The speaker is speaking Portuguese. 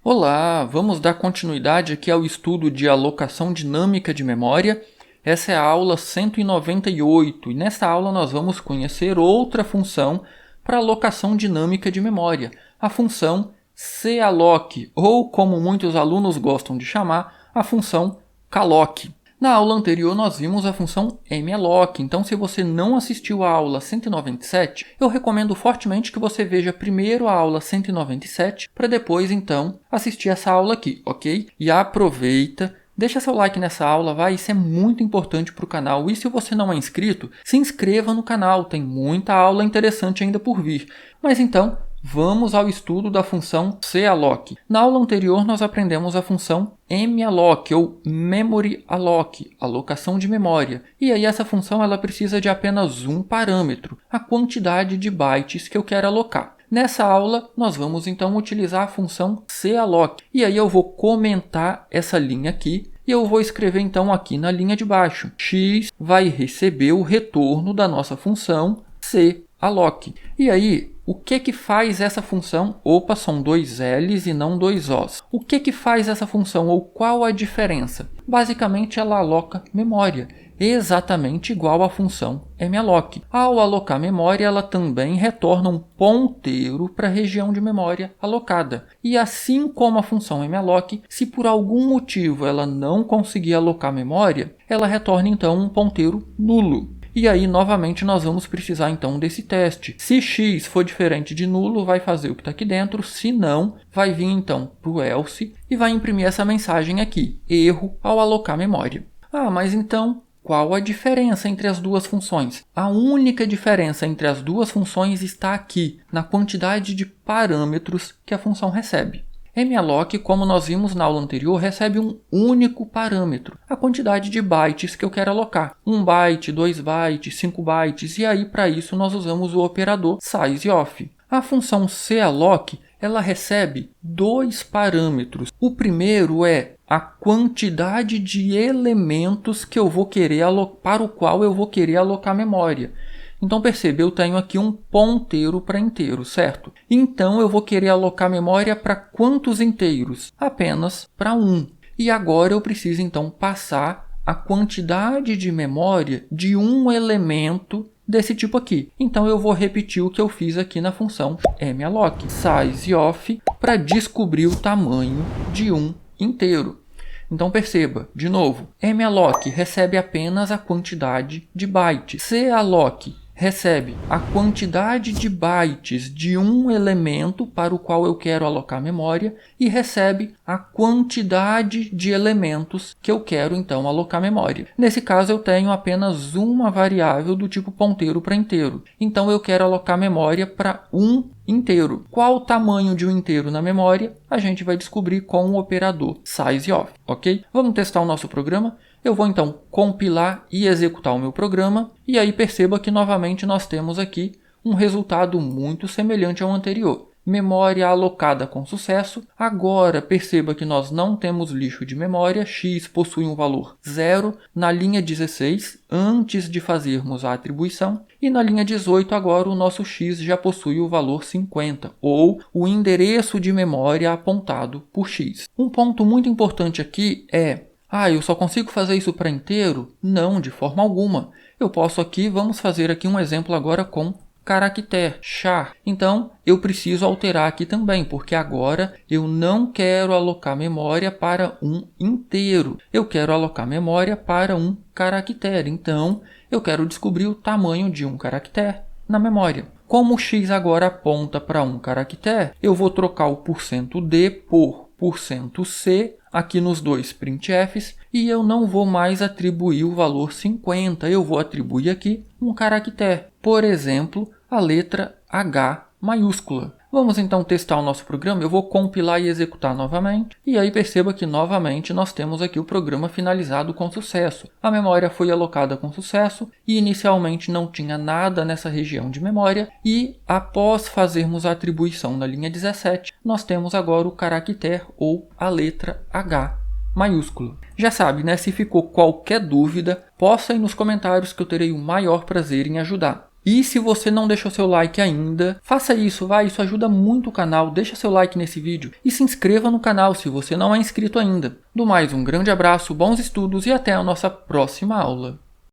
Olá, vamos dar continuidade aqui ao estudo de alocação dinâmica de memória. Essa é a aula 198 e nessa aula nós vamos conhecer outra função para alocação dinâmica de memória, a função calloc, ou como muitos alunos gostam de chamar, a função calloc. Na aula anterior nós vimos a função malloc, então se você não assistiu à aula 197, eu recomendo fortemente que você veja primeiro a aula 197 para depois então assistir essa aula aqui, ok? E aproveita, deixa seu like nessa aula, isso é muito importante para o canal. E se você não é inscrito, se inscreva no canal, tem muita aula interessante ainda por vir. Mas então, vamos ao estudo da função calloc. Na aula anterior nós aprendemos a função malloc ou memory alloc, alocação de memória. E aí essa função ela precisa de apenas um parâmetro, a quantidade de bytes que eu quero alocar. Nessa aula nós vamos então utilizar a função calloc. E aí eu vou comentar essa linha aqui e eu vou escrever então aqui na linha de baixo. X vai receber o retorno da nossa função calloc. E aí, o que faz essa função? Opa, são dois L's e não dois O's. O que faz essa função ou qual a diferença? Basicamente, ela aloca memória, exatamente igual à função malloc. Ao alocar memória, ela também retorna um ponteiro para a região de memória alocada. E assim como a função malloc, se por algum motivo ela não conseguir alocar memória, ela retorna então um ponteiro nulo. E aí, novamente, nós vamos precisar, então, desse teste. Se x for diferente de nulo, vai fazer o que está aqui dentro. Se não, vai vir, então, para o else e vai imprimir essa mensagem aqui. Erro ao alocar memória. Ah, mas então, qual a diferença entre as duas funções? A única diferença entre as duas funções está aqui, na quantidade de parâmetros que a função recebe. Malloc, como nós vimos na aula anterior, recebe um único parâmetro, a quantidade de bytes que eu quero alocar. 1 byte, 2 bytes, 5 bytes, e aí para isso nós usamos o operador sizeOf. A função calloc, ela recebe dois parâmetros. O primeiro é a quantidade de elementos que eu vou querer para o qual eu vou querer alocar memória. Então perceba, eu tenho aqui um ponteiro para inteiro, certo? Então eu vou querer alocar memória para quantos inteiros? Apenas para 1. E agora eu preciso então passar a quantidade de memória de um elemento desse tipo aqui. Então eu vou repetir o que eu fiz aqui na função malloc, sizeOf, para descobrir o tamanho de um inteiro. Então perceba, de novo, malloc recebe apenas a quantidade de bytes. Calloc recebe a quantidade de bytes de um elemento para o qual eu quero alocar memória e recebe a quantidade de elementos que eu quero então alocar memória. Nesse caso eu tenho apenas uma variável do tipo ponteiro para inteiro. Então eu quero alocar memória para um inteiro. Qual o tamanho de um inteiro na memória? A gente vai descobrir com o operador sizeOf, ok? Vamos testar o nosso programa? Eu vou então compilar e executar o meu programa e aí perceba que novamente nós temos aqui um resultado muito semelhante ao anterior. Memória alocada com sucesso. Agora perceba que nós não temos lixo de memória, x possui um valor 0 na linha 16 antes de fazermos a atribuição e na linha 18 agora o nosso x já possui o valor 50 ou o endereço de memória apontado por x. Um ponto muito importante aqui é eu só consigo fazer isso para inteiro? Não, de forma alguma. Eu posso aqui, vamos fazer aqui um exemplo agora com caractere, char. Então, eu preciso alterar aqui também, porque agora eu não quero alocar memória para um inteiro. Eu quero alocar memória para um caractere. Então, eu quero descobrir o tamanho de um caractere na memória. Como o x agora aponta para um caractere, eu vou trocar o %d por %c aqui nos dois printfs e eu não vou mais atribuir o valor 50, eu vou atribuir aqui um caractere, por exemplo, a letra H maiúscula. Vamos então testar o nosso programa, eu vou compilar e executar novamente, e aí perceba que novamente nós temos aqui o programa finalizado com sucesso. A memória foi alocada com sucesso e inicialmente não tinha nada nessa região de memória e após fazermos a atribuição na linha 17, nós temos agora o caractere ou a letra H maiúscula. Já sabe, né? Se ficou qualquer dúvida, posta aí nos comentários que eu terei o maior prazer em ajudar. E se você não deixou seu like ainda, faça isso, isso ajuda muito o canal, deixa seu like nesse vídeo e se inscreva no canal se você não é inscrito ainda. Do mais, um grande abraço, bons estudos e até a nossa próxima aula.